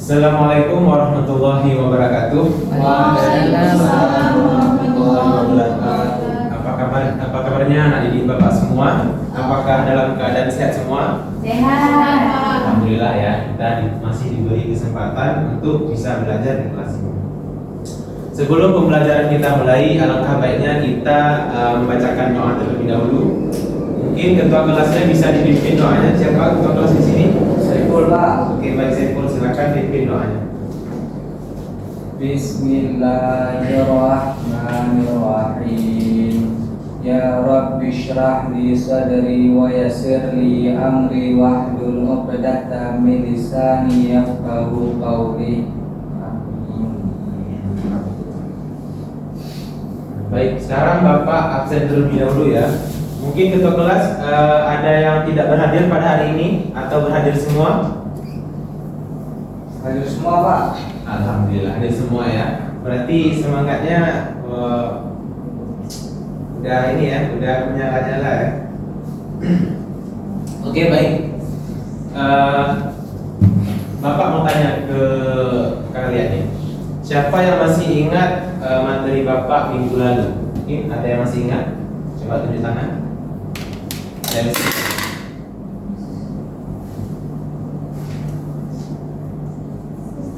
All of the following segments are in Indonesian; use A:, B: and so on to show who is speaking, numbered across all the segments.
A: Assalamualaikum warahmatullahi wabarakatuh.
B: Waalaikumsalam warahmatullahi wabarakatuh.
A: Apa kabarnya anak didik Bapak semua? Apakah dalam keadaan sehat semua?
B: Sehat.
A: Alhamdulillah ya, kita masih diberi kesempatan untuk bisa belajar di kelas ini. Sebelum pembelajaran kita mulai, alangkah baiknya kita membacakan doa terlebih dahulu. Mungkin ketua kelasnya bisa dipimpin doanya. Siapa ketua kelas di sini?
B: Saiful, Pak.
A: Oke, baik Saiful, silakan pimpin doanya.
B: Bismillahirrahmanirrahim. Ya Rabbi shrah li sadri wa yassir li amri wahlul 'uqdatam min lisani yafqahu qawli.
A: Baik, sekarang Bapak absen terlebih dahulu ya. Mungkin ketua kelas ada yang tidak berhadir pada hari ini atau berhadir semua?
B: Hadir semua, Pak.
A: Alhamdulillah hadir semua ya. Berarti semangatnya udah ini ya, udah menyala-nyala ya. Oke, baik. Bapak mau tanya ke kalian nih. Siapa yang masih ingat materi Bapak minggu lalu? Mungkin ada yang masih ingat? Coba tunjuk tangan. Ada yang masih ingat?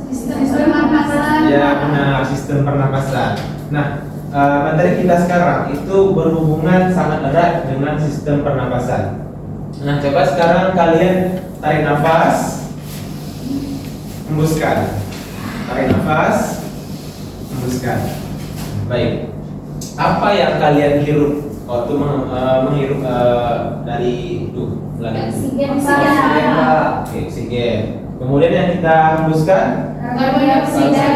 C: Sistem pernapasan.
A: Ya benar, sistem pernapasan. Nah, materi kita sekarang itu berhubungan sangat erat dengan sistem pernapasan. Nah, coba sekarang kalian tarik nafas, hembuskan. Tarik nafas, hembuskan. Baik. Apa yang kalian hirup waktu menghirup dari
C: Oksigen,
B: Oksigen, Pak.
A: Oke, oksigen. Kemudian yang kita hembuskan
C: karbon dioksida.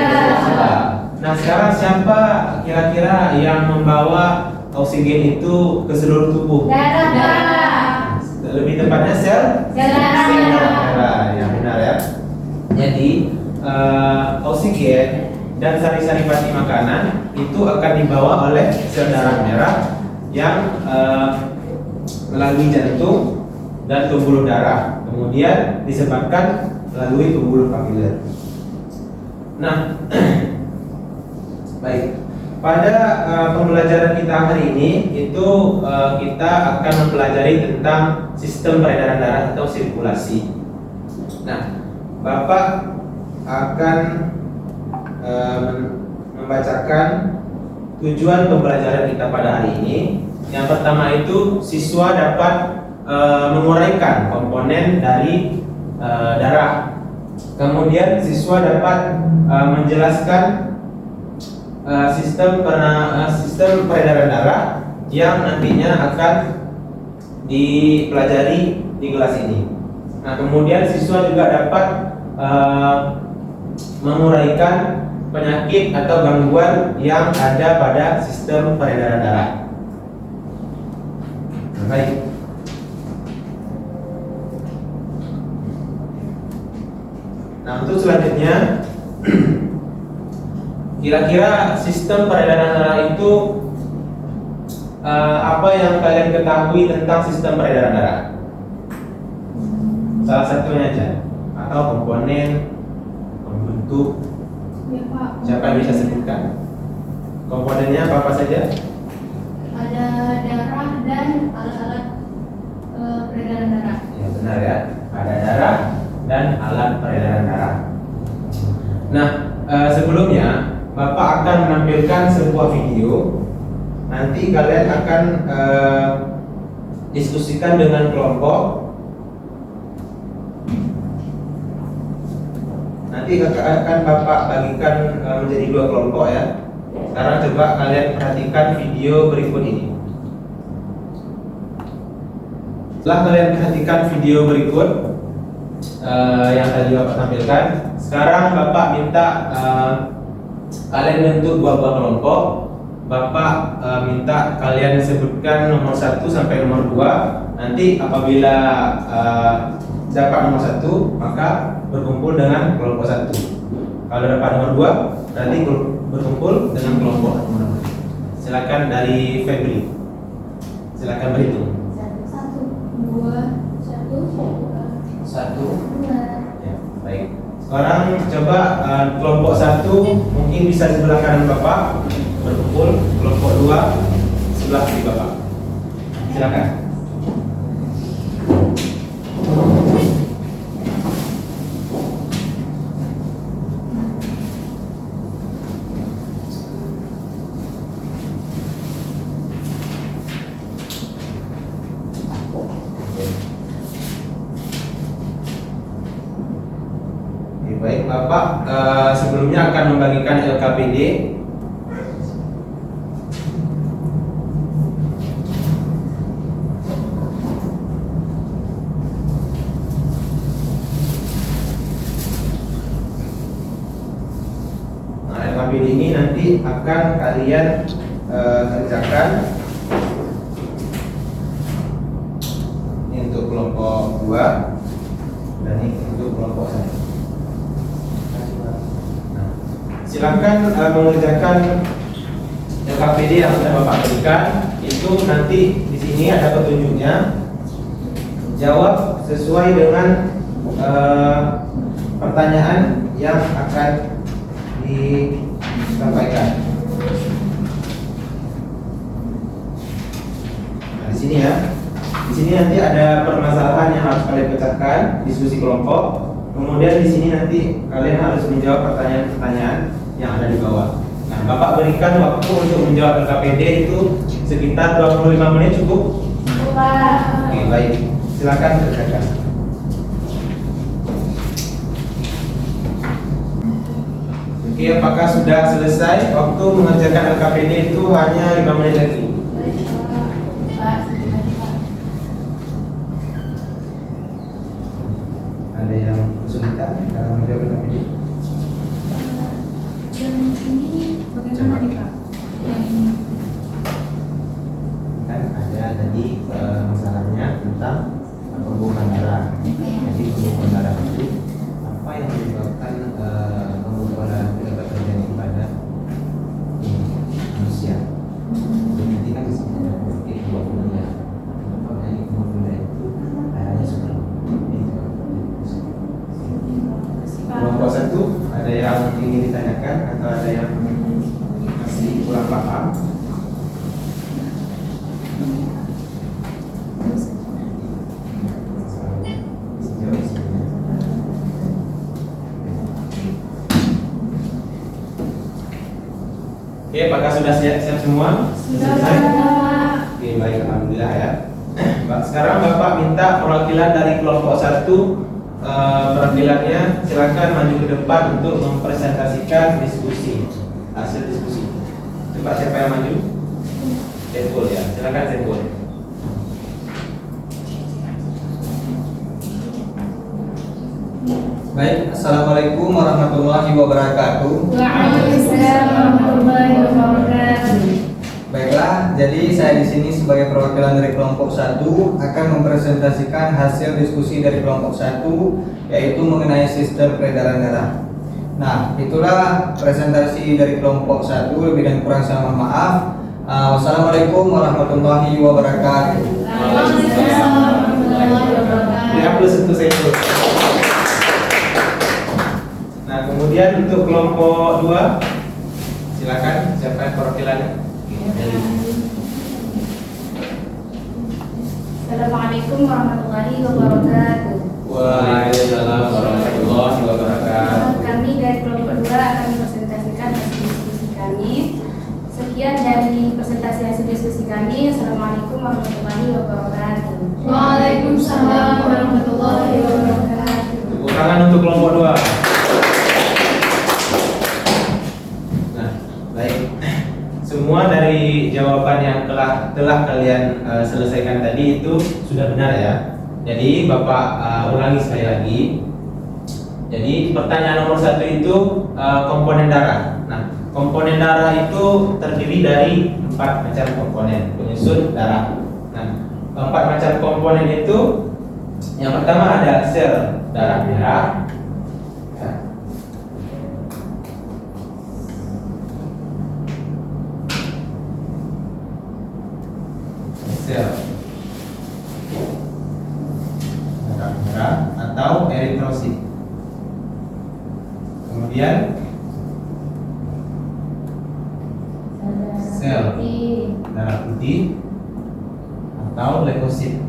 A: Nah, sekarang siapa kira-kira yang membawa oksigen itu ke seluruh tubuh?
C: Darah.
A: Lebih tepatnya sel darah. Ya benar ya. Jadi oksigen dan sari-sari fatty makanan itu akan dibawa oleh sel darah merah yang melalui jantung dan pembuluh darah, kemudian disebarkan melalui pembuluh kapiler. Nah, baik. Pada pembelajaran kita hari ini itu kita akan mempelajari tentang sistem peredaran darah atau sirkulasi. Nah, Bapak akan membacakan tujuan pembelajaran kita pada hari ini. Yang pertama itu siswa dapat menguraikan komponen dari darah. Kemudian siswa dapat menjelaskan sistem peredaran darah yang nantinya akan dipelajari di kelas ini. Nah, kemudian siswa juga dapat menguraikan penyakit atau gangguan yang ada pada sistem peredaran darah. Baik. Nah, untuk selanjutnya, kira-kira sistem peredaran darah itu apa yang kalian ketahui tentang sistem peredaran darah? Salah satunya aja, atau komponen, pembentuk.
C: Ya, Pak.
A: Siapa yang bisa sebutkan? Komponennya apa saja?
C: Ada darah dan alat-alat peredaran darah.
A: Ya benar ya, ada darah dan alat peredaran darah. Nah, sebelumnya Bapak akan menampilkan sebuah video. Nanti kalian akan diskusikan dengan kelompok. Nanti akan Bapak bagikan menjadi dua kelompok ya. Sekarang coba kalian perhatikan video berikut ini. Setelah kalian perhatikan video berikut yang tadi Bapak tampilkan, sekarang Bapak minta kalian bentuk dua buah kelompok. Bapak minta kalian sebutkan nomor 1 sampai nomor 2. Nanti apabila dapat nomor 1, maka berkumpul dengan kelompok 1. Kalau dapat nomor 2, nanti berkumpul dengan kelompok nomor 2. Silakan dari Febri. Silakan berhitung.
C: 1, 2, 1, 2.
B: 1,
A: Ya, baik. Sekarang coba kelompok 1 mungkin bisa sebelah kanan Bapak berkumpul, kelompok 2 sebelah kiri Bapak. Silakan. Baik Bapak, sebelumnya akan membagikan LKPD. Nah, LKPD ini nanti akan kalian kerjakan. Ini untuk kelompok 2 dan ini untuk kelompok 1. Silakan mengerjakan LKPD yang sudah Bapak berikan. Itu nanti di sini ada petunjuknya. Jawab sesuai dengan pertanyaan yang akan disampaikan. Nah, di sini ya. Di sini nanti ada permasalahan yang harus kalian pecahkan, diskusi kelompok. Kemudian di sini nanti kalian harus menjawab pertanyaan-pertanyaan yang ada di bawah. Nah, Bapak berikan waktu untuk menjawab LKPD itu sekitar 25 menit cukup?
C: Pak.
A: Oke, baik. Silakan kerjakan. Oke, apakah sudah selesai? Waktu mengerjakan LKPD itu hanya 5 menit lagi. Ada yang kesulitan dalam menjawab LKPD?
C: Yang ini bagaimana nih Pak? Yang ini.
A: Kan ada tadi masalahnya tentang pembekuan darah. Jadi pembekuan darah itu apa yang menyebabkan pembekuan darah itu dapat terjadi pada manusia? Jadi nanti kan disebutnya hemofilia. Menyebabkan hemofilia itu darahnya super. Kelompok 1 ada yang ingin ditanyakan atau ada yang masih kurang paham? Oke, apakah sudah siap semua?
C: Sudah,
A: Selesai?
C: Pak.
A: Oke, baik, alhamdulillah ya. Sekarang Bapak minta perwakilan dari kelompok 1, perwakilannya silakan maju ke depan untuk mempresentasikan diskusi, hasil diskusi. Coba siapa yang maju? Saiful ya, silakan Saiful.
B: Baik, Assalamualaikum warahmatullahi wabarakatuh.
C: Waalaikumsalam warahmatullahi wabarakatuh.
B: Baiklah, jadi saya di sini sebagai perwakilan dari kelompok 1 akan mempresentasikan hasil diskusi dari kelompok 1, yaitu mengenai sistem peredaran darah. Nah, itulah presentasi dari kelompok 1, lebih dan kurang saya mohon maaf. Wassalamualaikum warahmatullahi wabarakatuh.
C: Waalaikumsalam warahmatullahi wabarakatuh.
A: Dihapus untuk Saiful. Nah, kemudian untuk kelompok 2, silakan siapa perwakilannya?
C: Assalamualaikum warahmatullahi wabarakatuh.
A: Waalaikumsalam warahmatullahi wabarakatuh.
C: Kami dari kelompok 2 akan mempresentasikan hasil diskusi kami. Sekian dari presentasi hasil diskusi kami. Assalamualaikum warahmatullahi wabarakatuh. Waalaikumsalam warahmatullahi wabarakatuh.
A: Tepuk tangan untuk kelompok 2. Nah, baik. Semua dari jawaban yang telah kalian selesaikan tadi itu sudah benar ya. Jadi Bapak ulangi sekali lagi. Jadi pertanyaan nomor 1 itu komponen darah. Nah, komponen darah itu terdiri dari 4 macam komponen penyusun darah. Nah, 4 macam komponen itu yang pertama ada sel darah merah. Ya. Sel darah merah atau eritrosit. kemudian sel darah putih atau leukosit.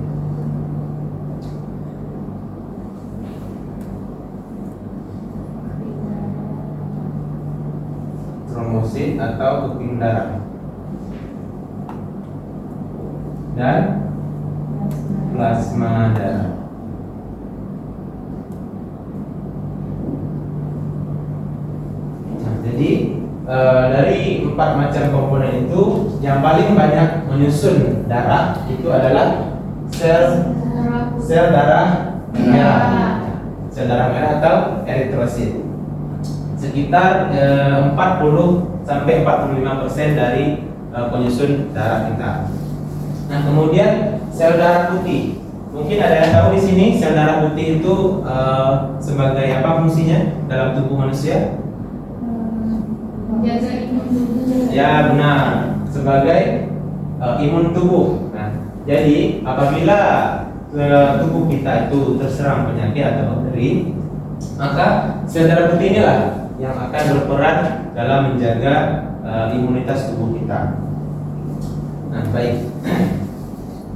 A: Trombosit atau keping darah. Dan plasma darah. Nah, jadi dari 4 macam komponen itu yang paling banyak menyusun darah itu adalah sel darah merah. Sel darah merah atau eritrosit. Sekitar 40 sampai 45% dari penyusun darah kita. Nah, kemudian sel darah putih. Mungkin ada yang tahu di sini sel darah putih itu sebagai apa fungsinya dalam tubuh manusia?
C: Menjaga imun tubuh.
A: Ya, benar. Sebagai imun tubuh. Nah, jadi apabila tubuh kita itu terserang penyakit atau bakteri, maka sel darah putih inilah yang akan berperan dalam menjaga imunitas tubuh kita. Nah, baik.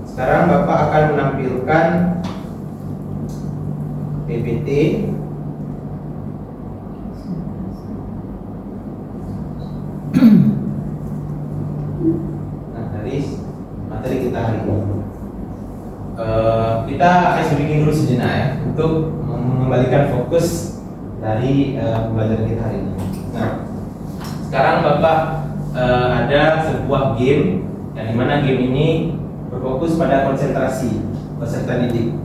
A: Sekarang Bapak akan menampilkan PPT. Nah, dari materi kita hari ini, kita akan sedikit dulu sejenak ya untuk mengembalikan fokus dari pembelajaran kita hari ini. Nah, sekarang Bapak ada sebuah game yang dimana game ini berfokus pada konsentrasi peserta didik.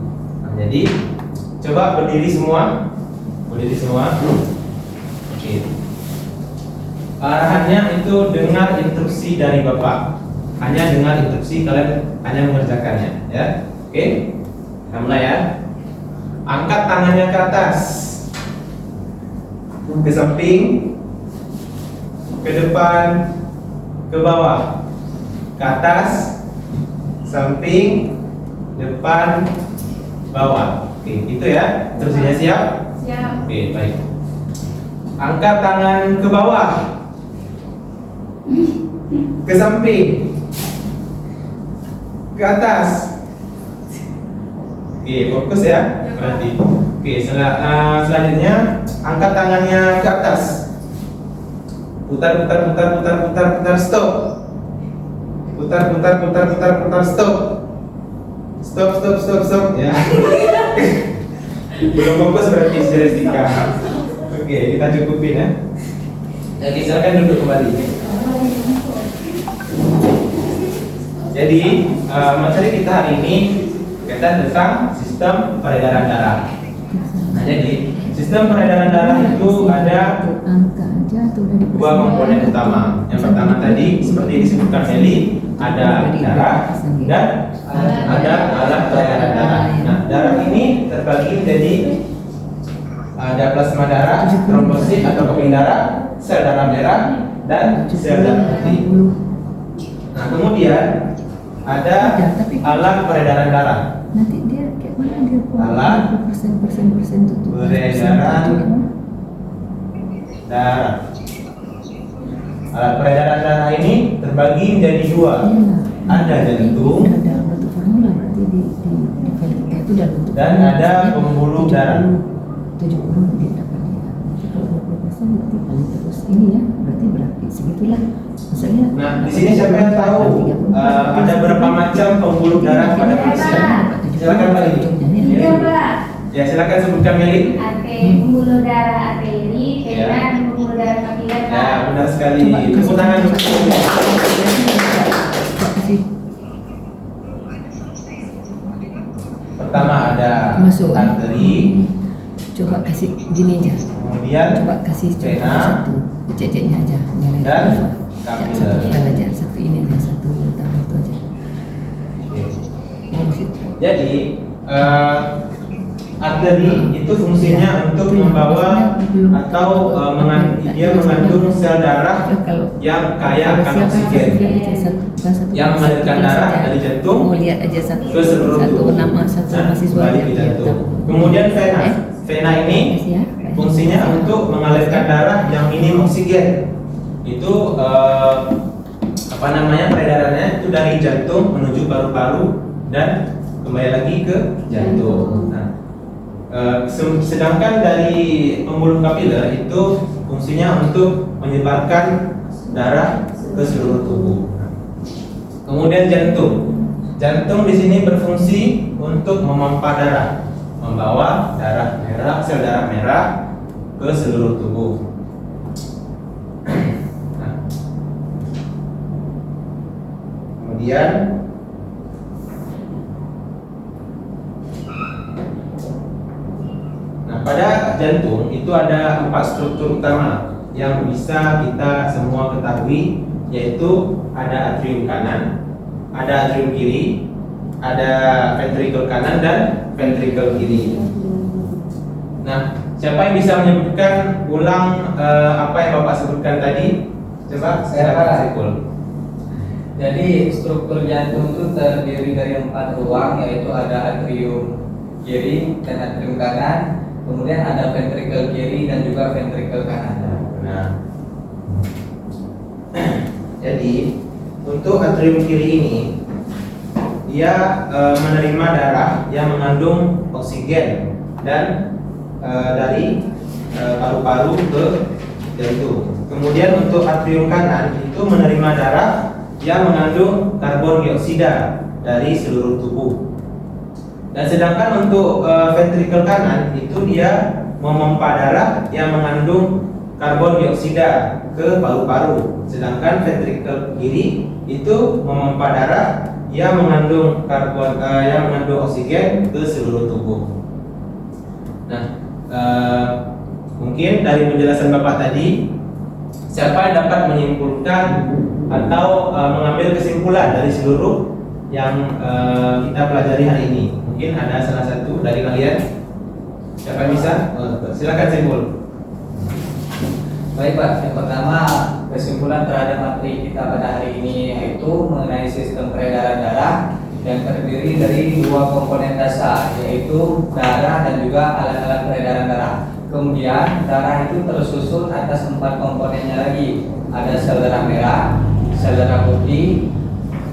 A: Nah, jadi coba berdiri semua. Oke. Arahannya itu dengar instruksi dari Bapak. Hanya dengar instruksi, kalian hanya mengerjakannya, ya. Oke. Kita mulai ya. Angkat tangannya ke atas, ke samping, ke depan, ke bawah, ke atas, samping, depan, bawah. Oke, gitu ya. Instruksinya siap?
C: Siap.
A: Oke, baik. Angkat tangan ke bawah, ke samping, ke atas. Oke, fokus ya. Berarti. Oke, selanjutnya angkat tangannya ke atas. Putar, stop. Putar, stop. Stop. Ya. Belum fokus berarti Serestika. Oke, kita cukupin ya. Oke, silakan duduk kembali. Jadi materi kita hari ini berkaitan tentang sistem peredaran darah. Nah, jadi sistem peredaran darah itu ada dua komponen utama. Yang pertama tadi seperti disebutkan Meli, ada darah dan ada alat peredaran darah. Nah, darah ini terbagi menjadi ada plasma darah, trombosit atau keping darah, sel darah merah, dan sel darah putih. Nah, kemudian ada alat peredaran darah.
D: Nanti dia kayak mana dia
A: Alat
D: persen tutup
A: peredaran darah. Alat peredaran darah ini terbagi menjadi dua. Ada jantung
D: ada bentuk formula berarti di itu dalam bentuk
A: dan ada pembuluh darah.
D: 70 dia dapat dia. Nanti kalau 20% berarti paling terus ini ya. Berarti berarti segitulah. Maksudnya.
A: Nah, di sini siapa yang tahu ada berapa macam pembuluh darah pada manusia? Silakan Mbak Lili.
C: Iya, Pak.
A: Ya, silakan sebutkan Meli.
C: Pembuluh darah arteri, vena, dan pembuluh darah kapiler, Pak.
A: Ya, benar sekali. Tepuk tangan untuk pertama ada
D: Masuk.
A: arteri,
D: Coba kasih gini aja.
A: kemudian
D: Coba kasih
A: vena,
D: satu ceceknya aja. Nyalain
A: dan
D: satu
A: kapiler.
D: kan aja, satu ini aja, satu tambah itu aja.
A: Oke.
D: Oh, situ.
A: Jadi arteri itu fungsinya untuk membawa atau dia mengandung sel darah yang kaya akan oksigen yang mengalirkan darah dari jantung
D: mau lihat aja satu
A: ke seluruh
D: satu
A: tubuh.
D: nama satu
A: Nah,
D: mahasiswa
A: kembali ke jantung. Kemudian vena. Vena ini fungsinya untuk mengalirkan darah yang minim oksigen. Itu peredarannya itu dari jantung menuju paru-paru dan kembali lagi ke jantung. Nah, sedangkan dari pembuluh kapiler itu fungsinya untuk menyebarkan darah ke seluruh tubuh. Kemudian jantung di sini berfungsi untuk memompa darah, membawa sel darah merah ke seluruh tubuh. Kemudian pada jantung itu ada 4 struktur utama yang bisa kita semua ketahui, yaitu ada atrium kanan, ada atrium kiri, ada ventrikel kanan dan ventrikel kiri. Nah, siapa yang bisa menyebutkan ulang apa yang Bapak sebutkan tadi? Coba silakan Saiful.
B: Jadi struktur jantung itu terdiri dari 4 ruang, yaitu ada atrium kiri dan atrium kanan, kemudian ada ventrikel kiri dan juga ventrikel kanan.
A: Nah, jadi untuk atrium kiri ini dia menerima darah yang mengandung oksigen dan dari paru-paru ke jantung. Kemudian untuk atrium kanan itu menerima darah yang mengandung karbon dioksida dari seluruh tubuh. Dan sedangkan untuk ventrikel kanan itu dia memompa darah yang mengandung karbon dioksida ke paru-paru. Sedangkan ventrikel kiri itu memompa darah yang mengandung oksigen ke seluruh tubuh. Nah, mungkin dari penjelasan Bapak tadi, siapa yang dapat menyimpulkan atau mengambil kesimpulan dari seluruh yang kita pelajari hari ini? Mungkin ada salah satu dari kalian. Siapa yang bisa? Silakan simpul.
B: Baik Pak, yang pertama kesimpulan terhadap materi kita pada hari ini yaitu mengenai sistem peredaran darah yang terdiri dari 2 komponen dasar, yaitu darah dan juga alat-alat peredaran darah. Kemudian darah itu tersusun atas 4 komponennya lagi. Ada sel darah merah, sel darah putih,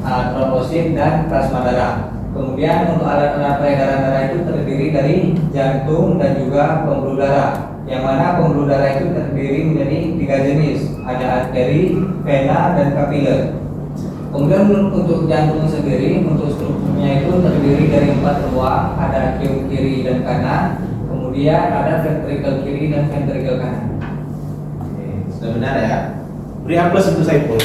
B: trombosit dan plasma darah. Kemudian untuk alat-alat peredaran darah itu terdiri dari jantung dan juga pembuluh darah, yang mana pembuluh darah itu terdiri menjadi 3 jenis, ada arteri, vena, dan kapiler. Kemudian untuk jantung sendiri, untuk strukturnya itu terdiri dari 4 ruang, ada atrium kiri dan kanan, kemudian ada ventrikel kiri dan ventrikel kanan.
A: Oke, sudah benar ya. Beri aplaus untuk Saiful.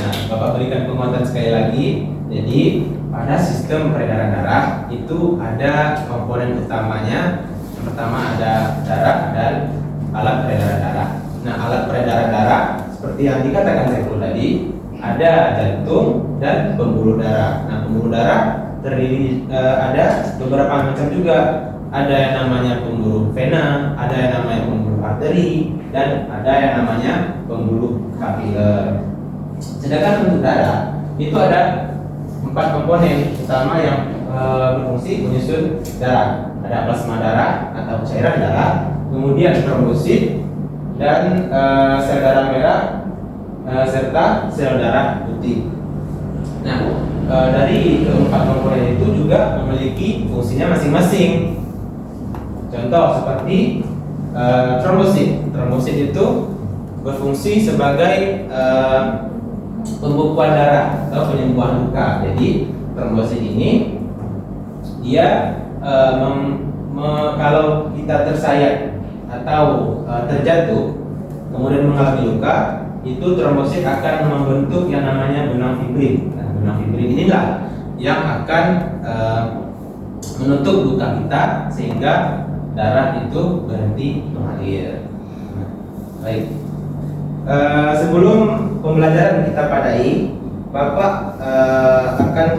A: Nah, Bapak berikan penguatan sekali lagi. Jadi pada sistem peredaran darah itu ada komponen utamanya. Yang pertama ada darah dan alat peredaran darah. Nah, alat peredaran darah seperti yang dikatakan Saiful tadi, ada jantung dan pembuluh darah. Nah, pembuluh darah terdiri ada beberapa macam juga. Ada yang namanya pembuluh vena, ada yang namanya pembuluh arteri, dan ada yang namanya pembuluh kapiler. Sedangkan untuk darah itu ada 4 komponen utama yang berfungsi menyusun darah. Ada plasma darah atau cairan darah, kemudian trombosit dan sel darah merah serta sel darah putih. Nah, dari keempat komponen itu juga memiliki fungsinya masing-masing. Contoh seperti trombosit. Trombosit itu berfungsi sebagai pembekuan darah atau penyembuhan luka. Jadi trombosit ini dia kalau kita tersayat atau terjatuh kemudian mengalami luka, itu trombosit akan membentuk yang namanya benang fibrin. Nah, benang fibrin inilah yang akan menutup luka kita sehingga darah itu berhenti mengalir. Baik. Sebelum pembelajaran kita padai, Bapak akan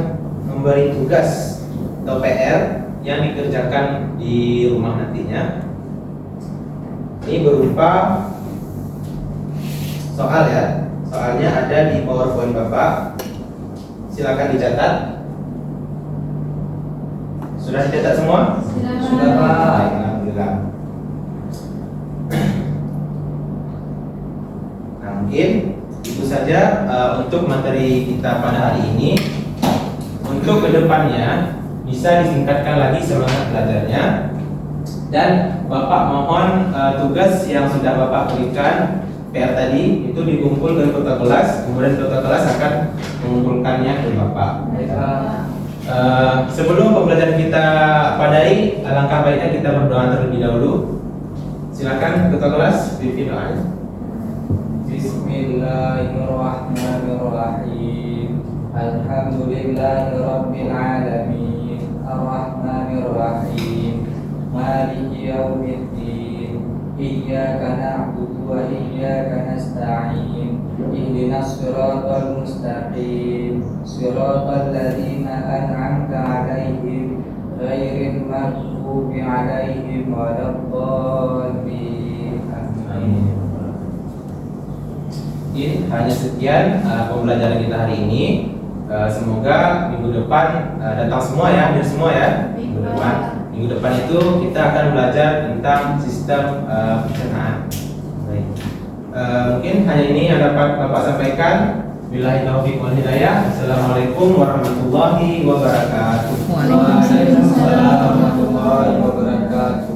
A: memberi tugas atau PR yang dikerjakan di rumah nantinya. Ini berupa soal ya. Soalnya ada di PowerPoint Bapak. Silakan dicatat. Sudah dicatat semua?
B: Sudah, Pak.
A: Baik, alhamdulillah. Nah, mungkin itu saja untuk materi kita pada hari ini. Untuk kedepannya bisa disingkatkan lagi semangat belajarnya. Dan Bapak mohon tugas yang sudah Bapak berikan PR tadi itu dikumpul ke kota kelas, kemudian kota kelas akan mengumpulkannya ke Bapak. Sebelum pembelajaran kita padai, alangkah baiknya kita berdoa terlebih dahulu. Silakan ketua kelas pimpin doanya.
B: Bismillahirrahmanirrahim. Alhamdulillahirabbil alamin. Arrahmanirrahim. Maliki yaumiddin. Iyyaka na'budu wa iyyaka nasta'in. Ihdinas siratal mustaqim. Siratal ladzina an'amta 'alaihim ghairil maghdubi 'alaihim waladdallin. Amin.
A: Mungkin hanya sekian pembelajaran kita hari ini. Semoga minggu depan datang semua ya, hadir semua ya. Minggu depan itu kita akan belajar tentang sistem pencernaan. Baik. Mungkin hanya ini yang dapat Bapak sampaikan. Billahi taufiq wal hidayah. Assalamualaikum warahmatullahi wabarakatuh.
D: Waalaikumsalam.
B: Waalaikumsalam warahmatullahi wabarakatuh.